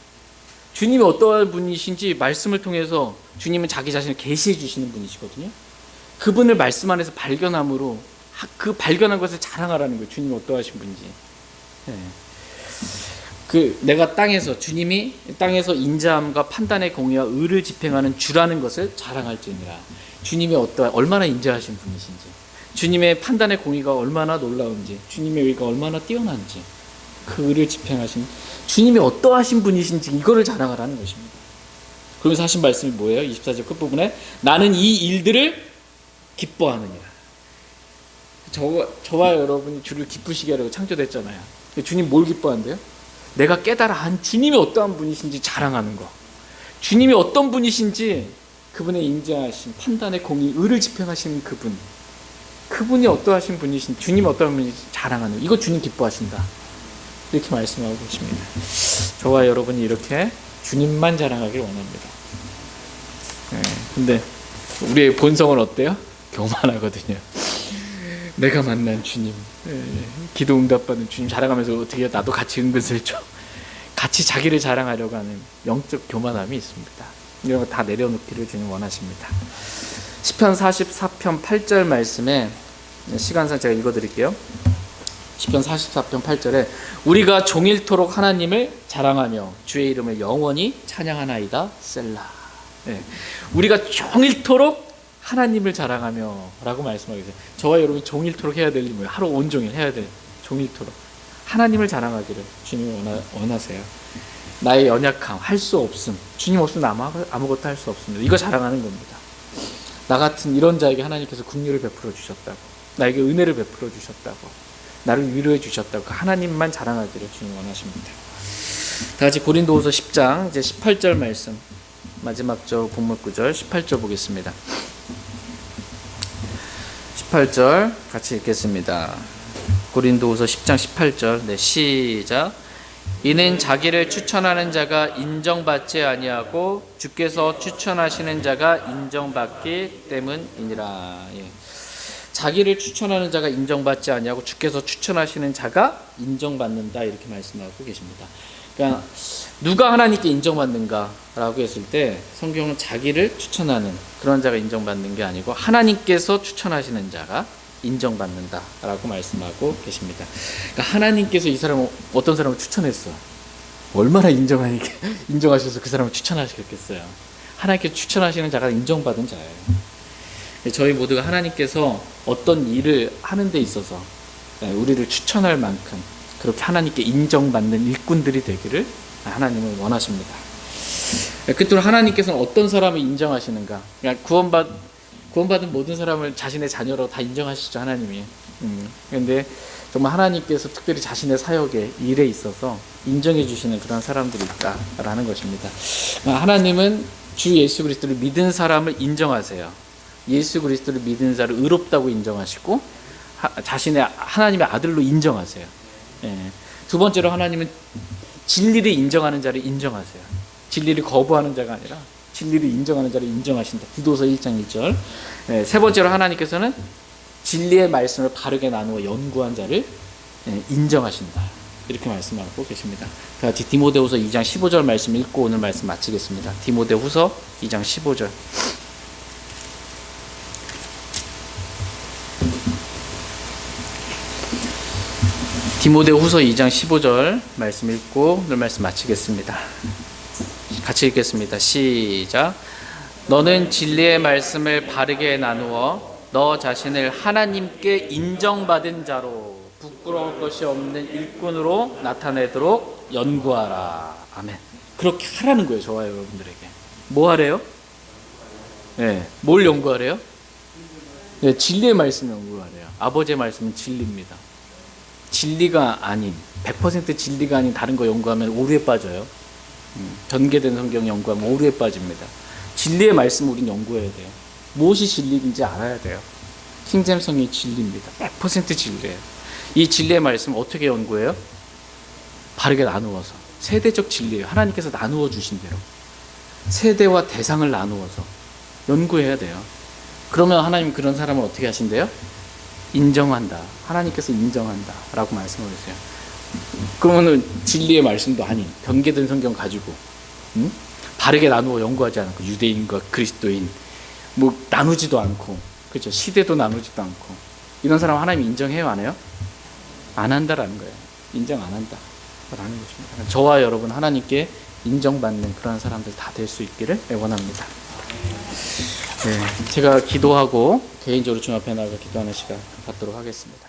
주님이 어떠한 분이신지 말씀을 통해서 주님은 자기 자신을 계시해 주시는 분이시거든요. 그분을 말씀 안에서 발견함으로 그 발견한 것을 자랑하라는 거예요. 주님이 어떠하신 분인지. 내가 주님이 땅에서 인자함과 판단의 공의와 의를 집행하는 주라는 것을 자랑할지니라. 주님이 얼마나 인자하신 분이신지, 주님의 판단의 공의가 얼마나 놀라운지, 주님의 의가 얼마나 뛰어난지, 그 의를 집행하신 주님이 어떠하신 분이신지 이거를 자랑하라는 것입니다. 그러면서 하신 말씀이 뭐예요? 24절 끝부분에 나는 이 일들을 기뻐하느니라. 저와 여러분이 주를 기쁘시게 하려고 창조됐잖아요. 주님 뭘 기뻐한대요? 내가 깨달아 한 주님이 어떠한 분이신지 자랑하는 거. 주님이 어떤 분이신지, 그분의 인자하심, 판단의 공의, 의를 집행하시는 그분, 그분이 어떠하신 분이신, 주님 어떠한 분인지 자랑하는, 이거 주님 기뻐하신다, 이렇게 말씀하고 계십니다. 저와 여러분이 이렇게 주님만 자랑하길 원합니다. 근데 우리의 본성은 어때요? 교만하거든요. 내가 만난 주님, 기도 응답받는 주님 자랑하면서 어떻게 나도 같이 은근슬쩍 같이 자기를 자랑하려고 하는 영적 교만함이 있습니다. 이런 거 다 내려놓기를 주님 원하십니다. 시편 44편 8절 말씀에, 시간상 제가 읽어드릴게요. 시편 44편 8절에 우리가 종일토록 하나님을 자랑하며 주의 이름을 영원히 찬양하나이다 셀라. 우리가 종일토록 하나님을 자랑하며 라고 말씀하고 계세요. 저와 여러분이 종일토록 해야 될 일이 뭐예요? 하루 온종일 해야 될, 종일토록 하나님을 자랑하기를 주님이 원하세요. 나의 연약함, 할 수 없음, 주님 없으면 아무것도 할 수 없습니다. 이거 자랑하는 겁니다. 나 같은 이런 자에게 하나님께서 긍휼을 베풀어 주셨다고, 나에게 은혜를 베풀어 주셨다고, 나를 위로해 주셨다고, 하나님만 자랑하기를 주님 원하십니다. 다 같이 고린도후서 10장 이제 18절 말씀, 마지막 절 본문 구절 18절 보겠습니다. 18절 같이 읽겠습니다. 고린도후서 10장 18절, 시작. 이는 자기를 추천하는 자가 인정받지 아니하고 주께서 추천하시는 자가 인정받기 때문이니라. 자기를 추천하는 자가 인정받지 아니하고 주께서 추천하시는 자가 인정받는다, 이렇게 말씀하고 계십니다. 그러니까 누가 하나님께 인정받는가라고 했을 때 성경은 자기를 추천하는 그런 자가 인정받는 게 아니고 하나님께서 추천하시는 자가 인정받는다라고 말씀하고 계십니다. 그러니까 하나님께서 이 사람을, 어떤 사람을 추천했어. 얼마나 인정하셔서 그 사람을 추천하시겠어요. 하나님께서 추천하시는 자가 인정받은 자예요. 저희 모두가 하나님께서 어떤 일을 하는 데 있어서 우리를 추천할 만큼 그렇게 하나님께 인정받는 일꾼들이 되기를 하나님은 원하십니다. 그토록 하나님께서는 어떤 사람을 인정하시는가. 그러니까 구원받은 모든 사람을 자신의 자녀로 다 인정하시죠, 하나님이. 그런데 정말 하나님께서 특별히 자신의 사역에, 일에 있어서 인정해 주시는 그런 사람들이 있다라는 것입니다. 하나님은 주 예수 그리스도를 믿은 사람을 인정하세요. 예수 그리스도를 믿은 자를 의롭다고 인정하시고 자신의 하나님의 아들로 인정하세요. 두 번째로 하나님은 진리를 인정하는 자를 인정하세요. 진리를 거부하는 자가 아니라 진리를 인정하는 자를 인정하신다. 디도서 1장 1절. 세 번째로 하나님께서는 진리의 말씀을 바르게 나누어 연구한 자를 인정하신다, 이렇게 말씀하고 계십니다. 다 같이 디모데후서 2장 15절 말씀 읽고 오늘 말씀 마치겠습니다. 디모데후서 2장 15절. 디모데후서 2장 15절 말씀 읽고 오늘 말씀 마치겠습니다. 같이 읽겠습니다. 시작. 너는 진리의 말씀을 바르게 나누어 너 자신을 하나님께 인정받은 자로 부끄러울 것이 없는 일꾼으로 나타내도록 연구하라. 아멘. 그렇게 하라는 거예요, 저와 여러분들에게. 뭐 하래요? 뭘 연구하래요? 진리의 말씀 연구하래요. 아버지의 말씀은 진리입니다. 진리가 아닌, 100% 진리가 아닌 다른 거 연구하면 오류에 빠져요. 전개된 성경 연구하면 오류에 빠집니다. 진리의 말씀을 우린 연구해야 돼요. 무엇이 진리인지 알아야 돼요. 킹잼성이 진리입니다. 100% 진리예요. 이 진리의 말씀을 어떻게 연구해요? 바르게 나누어서. 세대적 진리예요. 하나님께서 나누어 주신 대로 세대와 대상을 나누어서 연구해야 돼요. 그러면 하나님 그런 사람을 어떻게 하신대요? 인정한다. 하나님께서 인정한다 라고 말씀을 하세요. 그러면 진리의 말씀도 아닌 변개된 성경 가지고 바르게 나누어 연구하지 않고 유대인과 그리스도인 뭐 나누지도 않고, 그렇죠? 시대도 나누지도 않고, 이런 사람 하나님 인정해요, 안 해요? 안 한다라는 거예요. 인정 안 한다 라는 것입니다. 저와 여러분 하나님께 인정받는 그런 사람들 다 될 수 있기를 원합니다. 제가 기도하고 개인적으로 주 앞에 나가 기도하는 시간 갖도록 하겠습니다.